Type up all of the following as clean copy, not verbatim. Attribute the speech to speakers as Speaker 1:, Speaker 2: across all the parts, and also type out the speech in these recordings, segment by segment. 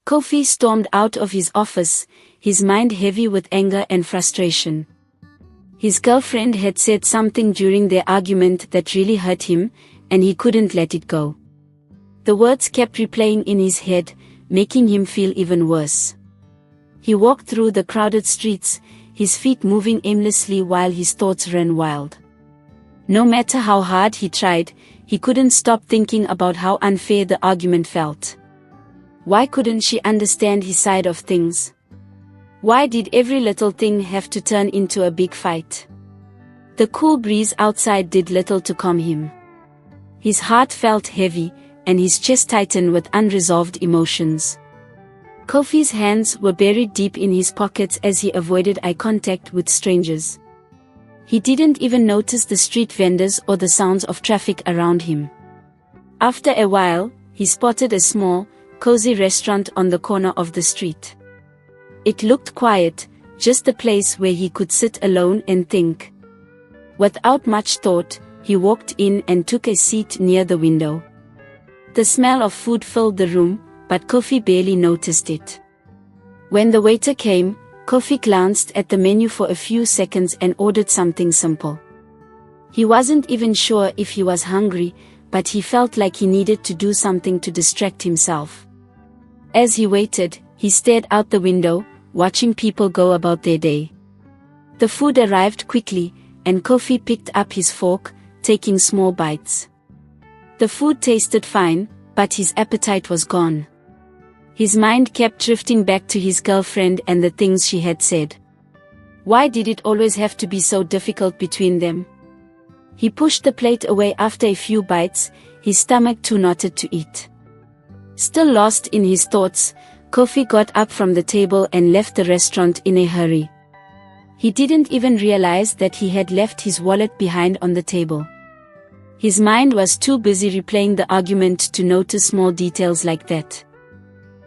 Speaker 1: Kofi stormed out of his office, his mind heavy with anger and frustration. His girlfriend had said something during their argument that really hurt him, and he couldn't let it go. The words kept replaying in his head, making him feel even worse. He walked through the crowded streets, his feet moving aimlessly while his thoughts ran wild. No matter how hard he tried, he couldn't stop thinking about how unfair the argument felt. Why couldn't she understand his side of things? Why did every little thing have to turn into a big fight? The cool breeze outside did little to calm him. His heart felt heavy, and his chest tightened with unresolved emotions. Kofi's hands were buried deep in his pockets as he avoided eye contact with strangers. He didn't even notice the street vendors or the sounds of traffic around him. After a while, he spotted a small, cozy restaurant on the corner of the street. It looked quiet, just a place where he could sit alone and think. Without much thought, he walked in and took a seat near the window. The smell of food filled the room, but Kofi barely noticed it. When the waiter came, Kofi glanced at the menu for a few seconds and ordered something simple. He wasn't even sure if he was hungry, but he felt like he needed to do something to distract himself. As he waited, he stared out the window, watching people go about their day. The food arrived quickly, and Kofi picked up his fork, taking small bites. The food tasted fine, but his appetite was gone. His mind kept drifting back to his girlfriend and the things she had said. Why did it always have to be so difficult between them? He pushed the plate away after a few bites, his stomach too knotted to eat. Still lost in his thoughts, Kofi got up from the table and left the restaurant in a hurry. He didn't even realize that he had left his wallet behind on the table. His mind was too busy replaying the argument to notice small details like that.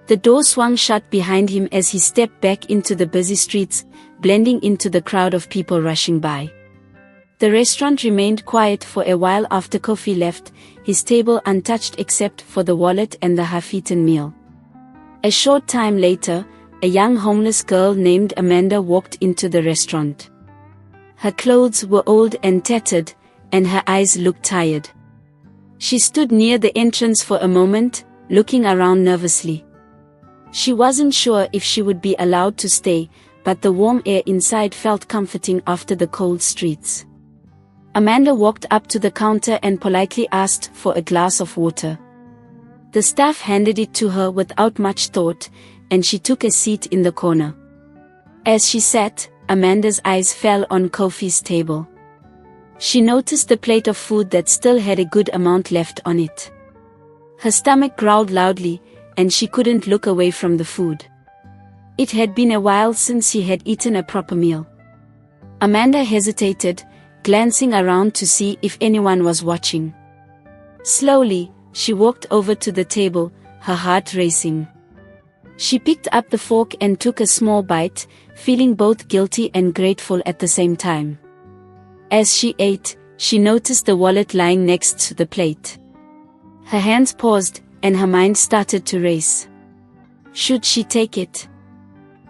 Speaker 1: The door swung shut behind him as he stepped back into the busy streets, blending into the crowd of people rushing by. The restaurant remained quiet for a while after Kofi left, his table untouched except for the wallet and the half-eaten meal. A short time later, a young homeless girl named Amanda walked into the restaurant. Her clothes were old and tattered, and her eyes looked tired. She stood near the entrance for a moment, looking around nervously. She wasn't sure if she would be allowed to stay, but the warm air inside felt comforting after the cold streets. Amanda walked up to the counter and politely asked for a glass of water. The staff handed it to her without much thought, and she took a seat in the corner. As she sat, Amanda's eyes fell on Kofi's table. She noticed the plate of food that still had a good amount left on it. Her stomach growled loudly, and she couldn't look away from the food. It had been a while since she had eaten a proper meal. Amanda hesitated, glancing around to see if anyone was watching. Slowly, she walked over to the table, her heart racing. She picked up the fork and took a small bite, feeling both guilty and grateful at the same time. As she ate, she noticed the wallet lying next to the plate. Her hands paused, and her mind started to race. Should she take it?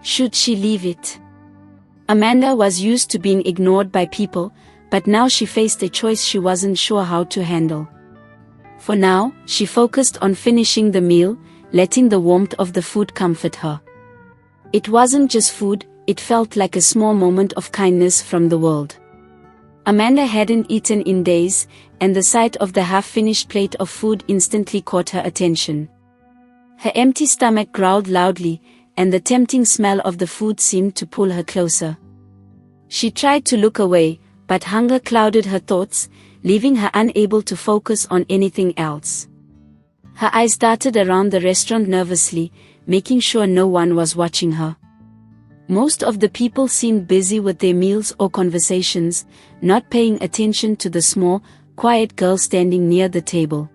Speaker 1: Should she leave it? Amanda was used to being ignored by people, but now she faced a choice she wasn't sure how to handle. For now, she focused on finishing the meal, letting the warmth of the food comfort her. It wasn't just food, it felt like a small moment of kindness from the world. Amanda hadn't eaten in days, and the sight of the half-finished plate of food instantly caught her attention. Her empty stomach growled loudly, and the tempting smell of the food seemed to pull her closer. She tried to look away, but hunger clouded her thoughts, leaving her unable to focus on anything else. Her eyes darted around the restaurant nervously, making sure no one was watching her. Most of the people seemed busy with their meals or conversations, not paying attention to the small, quiet girl standing near the table.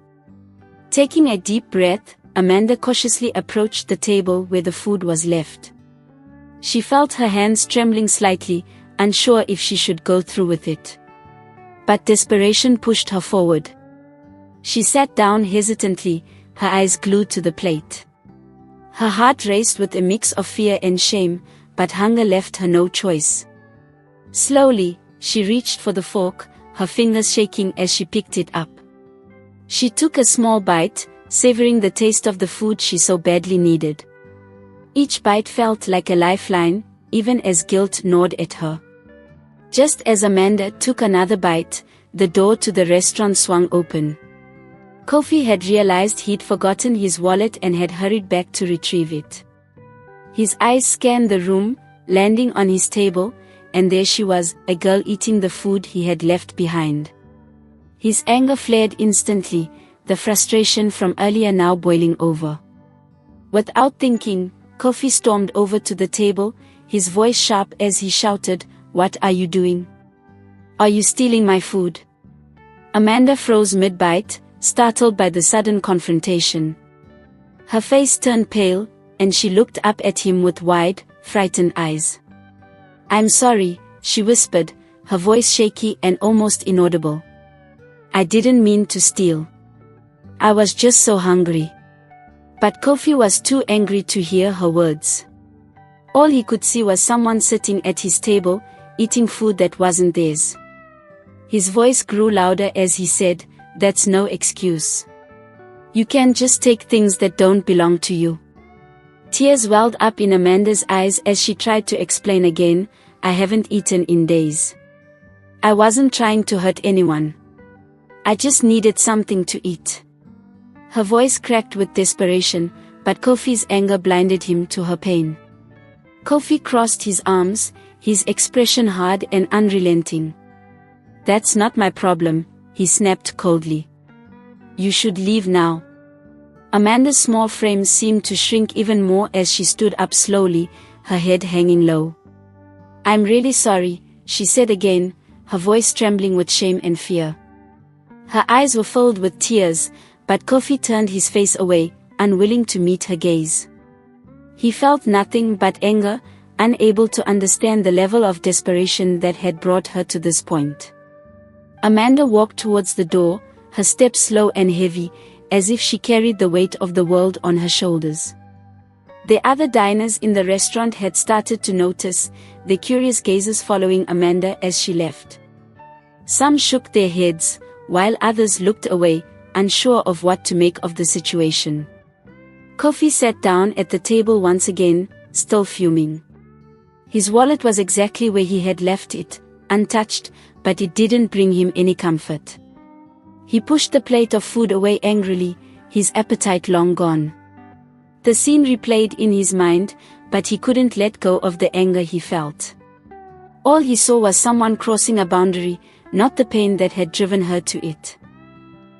Speaker 1: Taking a deep breath, Amanda cautiously approached the table where the food was left. She felt her hands trembling slightly, unsure if she should go through with it. But desperation pushed her forward. She sat down hesitantly, her eyes glued to the plate. Her heart raced with a mix of fear and shame, but hunger left her no choice. Slowly, she reached for the fork, her fingers shaking as she picked it up. She took a small bite, savoring the taste of the food she so badly needed. Each bite felt like a lifeline, even as guilt gnawed at her. Just as Amanda took another bite, the door to the restaurant swung open. Kofi had realized he'd forgotten his wallet and had hurried back to retrieve it. His eyes scanned the room, landing on his table, and there she was, a girl eating the food he had left behind. His anger flared instantly, the frustration from earlier now boiling over. Without thinking, Kofi stormed over to the table, his voice sharp as he shouted, "What are you doing? Are you stealing my food?" Amanda froze mid-bite, startled by the sudden confrontation. Her face turned pale, and she looked up at him with wide, frightened eyes. "I'm sorry," she whispered, her voice shaky and almost inaudible. "I didn't mean to steal. I was just so hungry." But Kofi was too angry to hear her words. All he could see was someone sitting at his table, eating food that wasn't theirs. His voice grew louder as he said, "That's no excuse. You can't just take things that don't belong to you." Tears welled up in Amanda's eyes as she tried to explain again, "I haven't eaten in days. I wasn't trying to hurt anyone. I just needed something to eat." Her voice cracked with desperation, but Kofi's anger blinded him to her pain. Kofi crossed his arms, his expression hard and unrelenting. "That's not my problem," he snapped coldly. "You should leave now." Amanda's small frame seemed to shrink even more as she stood up slowly, her head hanging low. "I'm really sorry," she said again, her voice trembling with shame and fear. Her eyes were filled with tears, but Kofi turned his face away, unwilling to meet her gaze. He felt nothing but anger, unable to understand the level of desperation that had brought her to this point. Amanda walked towards the door, her steps slow and heavy, as if she carried the weight of the world on her shoulders. The other diners in the restaurant had started to notice, their curious gazes following Amanda as she left. Some shook their heads, while others looked away, unsure of what to make of the situation. Kofi sat down at the table once again, still fuming. His wallet was exactly where he had left it, untouched, but it didn't bring him any comfort. He pushed the plate of food away angrily, his appetite long gone. The scene replayed in his mind, but he couldn't let go of the anger he felt. All he saw was someone crossing a boundary, not the pain that had driven her to it.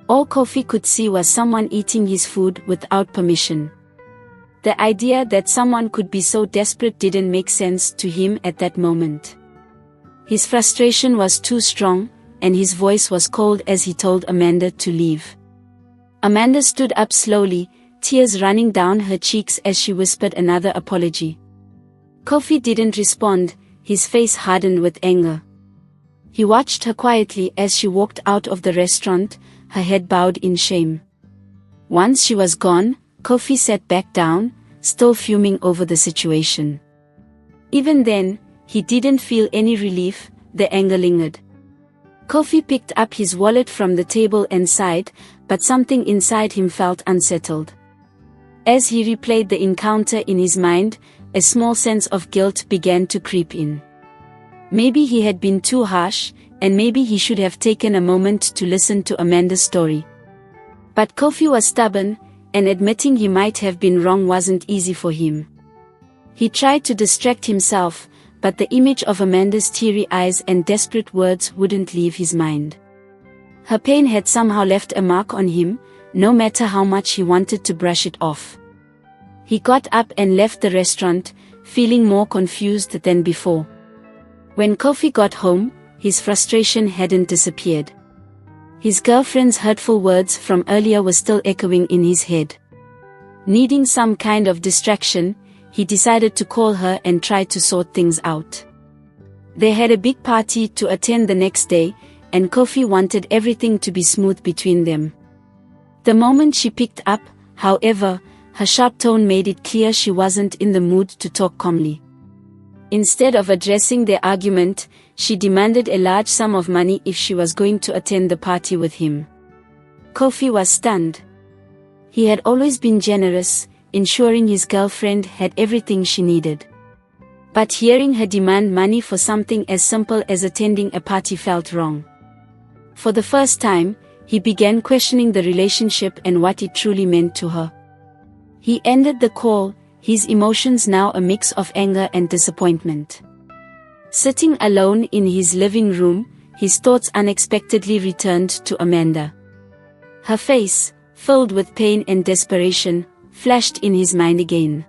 Speaker 1: All Kofi could see was someone eating his food without permission. The idea that someone could be so desperate didn't make sense to him at that moment. His frustration was too strong, and his voice was cold as he told Amanda to leave. Amanda stood up slowly, tears running down her cheeks as she whispered another apology. Kofi didn't respond, his face hardened with anger. He watched her quietly as she walked out of the restaurant, her head bowed in shame. Once she was gone, Kofi sat back down, still fuming over the situation. Even then, he didn't feel any relief, the anger lingered. Kofi picked up his wallet from the table and sighed, but something inside him felt unsettled. As he replayed the encounter in his mind, a small sense of guilt began to creep in. Maybe he had been too harsh, and maybe he should have taken a moment to listen to Amanda's story. But Kofi was stubborn, and admitting he might have been wrong wasn't easy for him. He tried to distract himself, but the image of Amanda's teary eyes and desperate words wouldn't leave his mind. Her pain had somehow left a mark on him, no matter how much he wanted to brush it off. He got up and left the restaurant, feeling more confused than before. When Kofi got home, his frustration hadn't disappeared. His girlfriend's hurtful words from earlier were still echoing in his head. Needing some kind of distraction, he decided to call her and try to sort things out. They had a big party to attend the next day, and Kofi wanted everything to be smooth between them. The moment she picked up, however, her sharp tone made it clear she wasn't in the mood to talk calmly. Instead of addressing their argument, she demanded a large sum of money if she was going to attend the party with him. Kofi was stunned. He had always been generous, ensuring his girlfriend had everything she needed. But hearing her demand money for something as simple as attending a party felt wrong. For the first time, he began questioning the relationship and what it truly meant to her. He ended the call, his emotions now a mix of anger and disappointment. Sitting alone in his living room, his thoughts unexpectedly returned to Amanda. Her face, filled with pain and desperation, flashed in his mind again.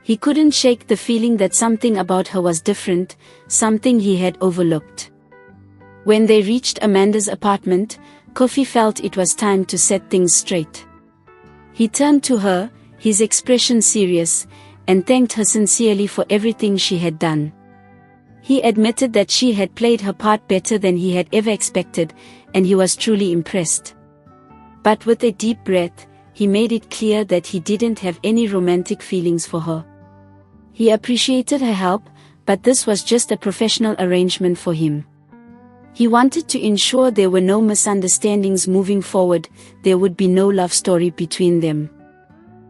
Speaker 1: He couldn't shake the feeling that something about her was different, something he had overlooked. When they reached Amanda's apartment, Kofi felt it was time to set things straight. He turned to her, his expression serious, and thanked her sincerely for everything she had done. He admitted that she had played her part better than he had ever expected, and he was truly impressed. But with a deep breath, he made it clear that he didn't have any romantic feelings for her. He appreciated her help, but this was just a professional arrangement for him. He wanted to ensure there were no misunderstandings moving forward, there would be no love story between them.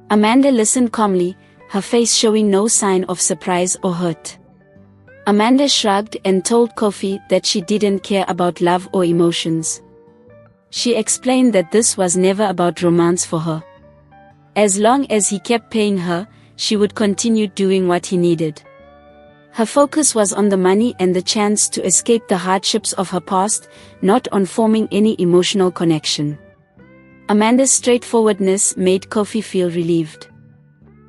Speaker 1: Amanda listened calmly, her face showing no sign of surprise or hurt. Amanda shrugged and told Kofi that she didn't care about love or emotions. She explained that this was never about romance for her. As long as he kept paying her, she would continue doing what he needed. Her focus was on the money and the chance to escape the hardships of her past, not on forming any emotional connection. Amanda's straightforwardness made Kofi feel relieved.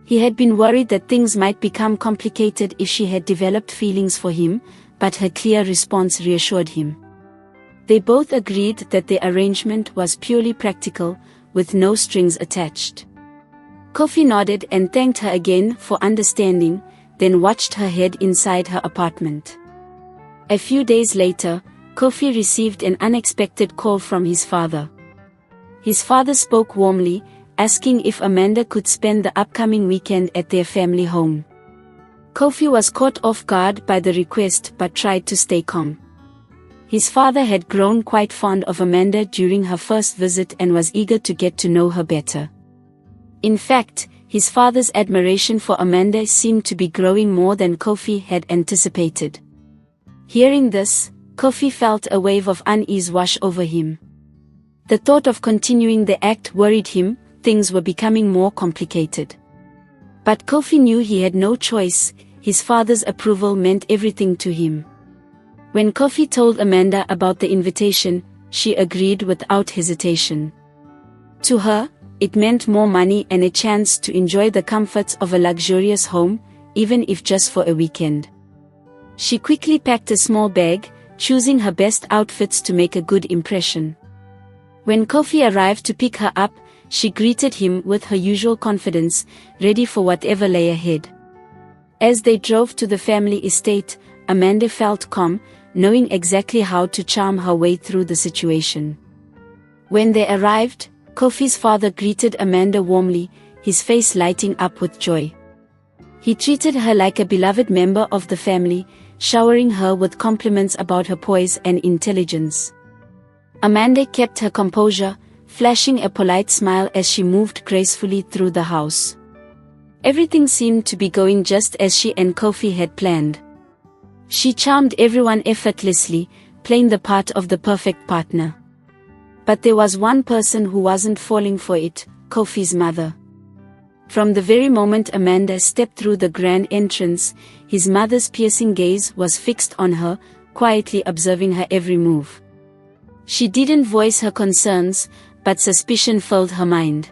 Speaker 1: He had been worried that things might become complicated if she had developed feelings for him, but her clear response reassured him. They both agreed that the arrangement was purely practical, with no strings attached. Kofi nodded and thanked her again for understanding, then watched her head inside her apartment. A few days later, Kofi received an unexpected call from his father. His father spoke warmly, asking if Amanda could spend the upcoming weekend at their family home. Kofi was caught off guard by the request but tried to stay calm. His father had grown quite fond of Amanda during her first visit and was eager to get to know her better. In fact, his father's admiration for Amanda seemed to be growing more than Kofi had anticipated. Hearing this, Kofi felt a wave of unease wash over him. The thought of continuing the act worried him, things were becoming more complicated. But Kofi knew he had no choice, his father's approval meant everything to him. When Kofi told Amanda about the invitation, she agreed without hesitation. To her, it meant more money and a chance to enjoy the comforts of a luxurious home, even if just for a weekend. She quickly packed a small bag, choosing her best outfits to make a good impression. When Kofi arrived to pick her up, she greeted him with her usual confidence, ready for whatever lay ahead. As they drove to the family estate, Amanda felt calm, knowing exactly how to charm her way through the situation. When they arrived, Kofi's father greeted Amanda warmly, his face lighting up with joy. He treated her like a beloved member of the family, showering her with compliments about her poise and intelligence. Amanda kept her composure, flashing a polite smile as she moved gracefully through the house. Everything seemed to be going just as she and Kofi had planned. She charmed everyone effortlessly, playing the part of the perfect partner. But there was one person who wasn't falling for it, Kofi's mother. From the very moment Amanda stepped through the grand entrance, his mother's piercing gaze was fixed on her, quietly observing her every move. She didn't voice her concerns, but suspicion filled her mind.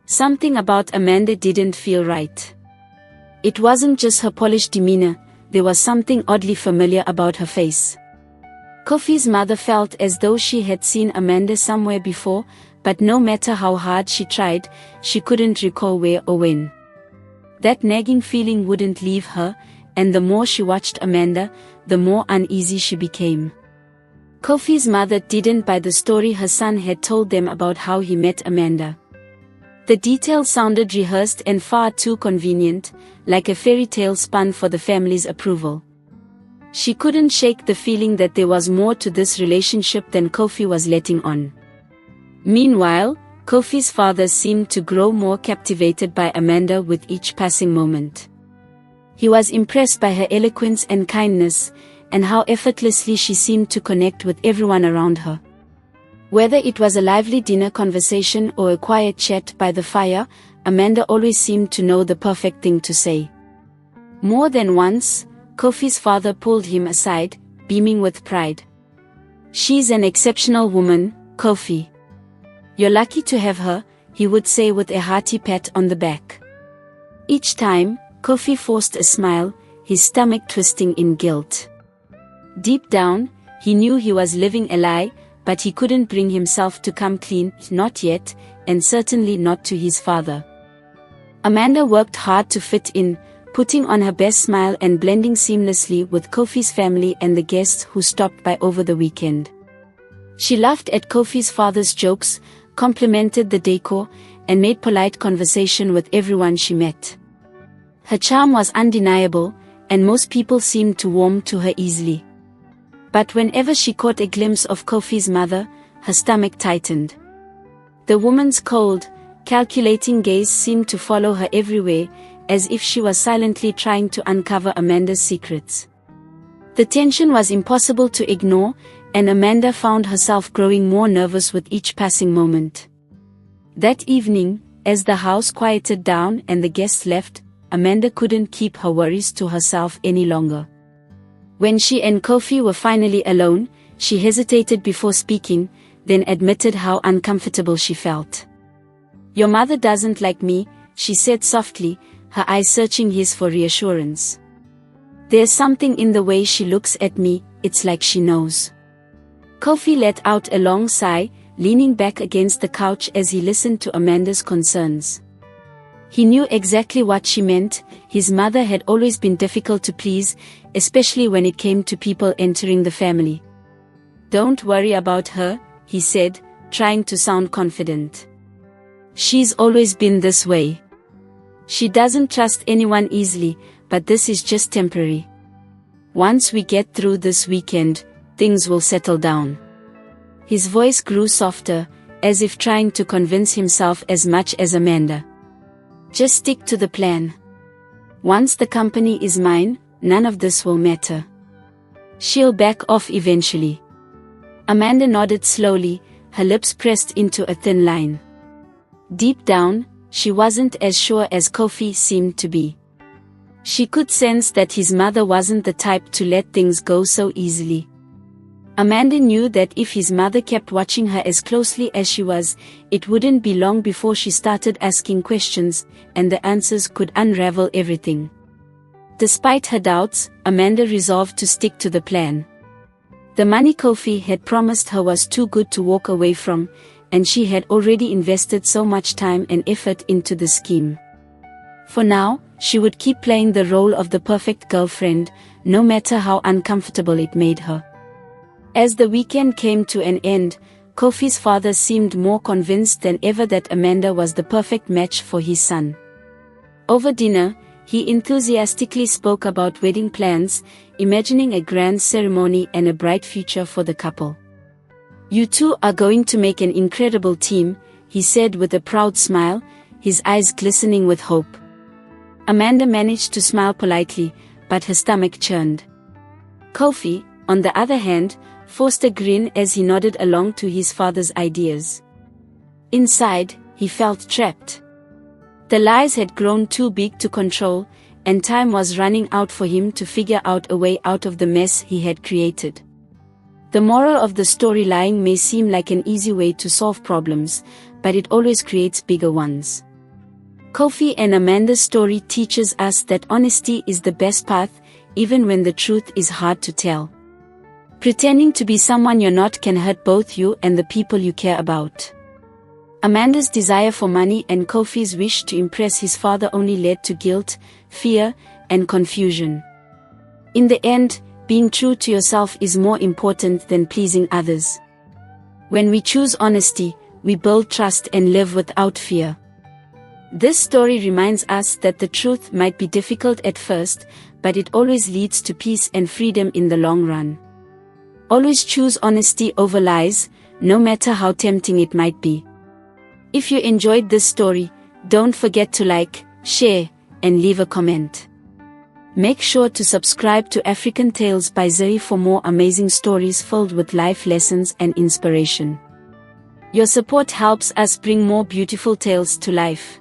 Speaker 1: Something about Amanda didn't feel right. It wasn't just her polished demeanor, there was something oddly familiar about her face. Kofi's mother felt as though she had seen Amanda somewhere before, but no matter how hard she tried, she couldn't recall where or when. That nagging feeling wouldn't leave her, and the more she watched Amanda, the more uneasy she became. Kofi's mother didn't buy the story her son had told them about how he met Amanda. The details sounded rehearsed and far too convenient, like a fairy tale spun for the family's approval. She couldn't shake the feeling that there was more to this relationship than Kofi was letting on. Meanwhile, Kofi's father seemed to grow more captivated by Amanda with each passing moment. He was impressed by her eloquence and kindness, and how effortlessly she seemed to connect with everyone around her. Whether it was a lively dinner conversation or a quiet chat by the fire, Amanda always seemed to know the perfect thing to say. More than once, Kofi's father pulled him aside, beaming with pride. "She's an exceptional woman, Kofi. You're lucky to have her," he would say with a hearty pat on the back. Each time, Kofi forced a smile, his stomach twisting in guilt. Deep down, he knew he was living a lie, but he couldn't bring himself to come clean, not yet, and certainly not to his father. Amanda worked hard to fit in, putting on her best smile and blending seamlessly with Kofi's family and the guests who stopped by over the weekend. She laughed at Kofi's father's jokes, complimented the decor, and made polite conversation with everyone she met. Her charm was undeniable, and most people seemed to warm to her easily. But whenever she caught a glimpse of Kofi's mother, her stomach tightened. The woman's cold, calculating gaze seemed to follow her everywhere, as if she was silently trying to uncover Amanda's secrets. The tension was impossible to ignore, and Amanda found herself growing more nervous with each passing moment. That evening, as the house quieted down and the guests left, Amanda couldn't keep her worries to herself any longer. When she and Kofi were finally alone, she hesitated before speaking, then admitted how uncomfortable she felt. "Your mother doesn't like me," she said softly, her eyes searching his for reassurance. "There's something in the way she looks at me, it's like she knows." Kofi let out a long sigh, leaning back against the couch as he listened to Amanda's concerns. He knew exactly what she meant. His mother had always been difficult to please, especially when it came to people entering the family. "Don't worry about her," he said, trying to sound confident. "She's always been this way. She doesn't trust anyone easily, but this is just temporary. Once we get through this weekend, things will settle down." His voice grew softer, as if trying to convince himself as much as Amanda. "Just stick to the plan. Once the company is mine, none of this will matter. She'll back off eventually." Amanda nodded slowly, her lips pressed into a thin line. Deep down, she wasn't as sure as Kofi seemed to be. She could sense that his mother wasn't the type to let things go so easily. Amanda knew that if his mother kept watching her as closely as she was, it wouldn't be long before she started asking questions, and the answers could unravel everything. Despite her doubts, Amanda resolved to stick to the plan. The money Kofi had promised her was too good to walk away from, and she had already invested so much time and effort into the scheme. For now, she would keep playing the role of the perfect girlfriend, no matter how uncomfortable it made her. As the weekend came to an end, Kofi's father seemed more convinced than ever that Amanda was the perfect match for his son. Over dinner, he enthusiastically spoke about wedding plans, imagining a grand ceremony and a bright future for the couple. "You two are going to make an incredible team," he said with a proud smile, his eyes glistening with hope. Amanda managed to smile politely, but her stomach churned. Kofi, on the other hand, forced a grin as he nodded along to his father's ideas. Inside, he felt trapped. The lies had grown too big to control, and time was running out for him to figure out a way out of the mess he had created. The moral of the story: lying may seem like an easy way to solve problems, but it always creates bigger ones. Kofi and Amanda's story teaches us that honesty is the best path, even when the truth is hard to tell. Pretending to be someone you're not can hurt both you and the people you care about. Amanda's desire for money and Kofi's wish to impress his father only led to guilt, fear, and confusion. In the end, being true to yourself is more important than pleasing others. When we choose honesty, we build trust and live without fear. This story reminds us that the truth might be difficult at first, but it always leads to peace and freedom in the long run. Always choose honesty over lies, no matter how tempting it might be. If you enjoyed this story, don't forget to like, share, and leave a comment. Make sure to subscribe to African Tales by Zuri for more amazing stories filled with life lessons and inspiration. Your support helps us bring more beautiful tales to life.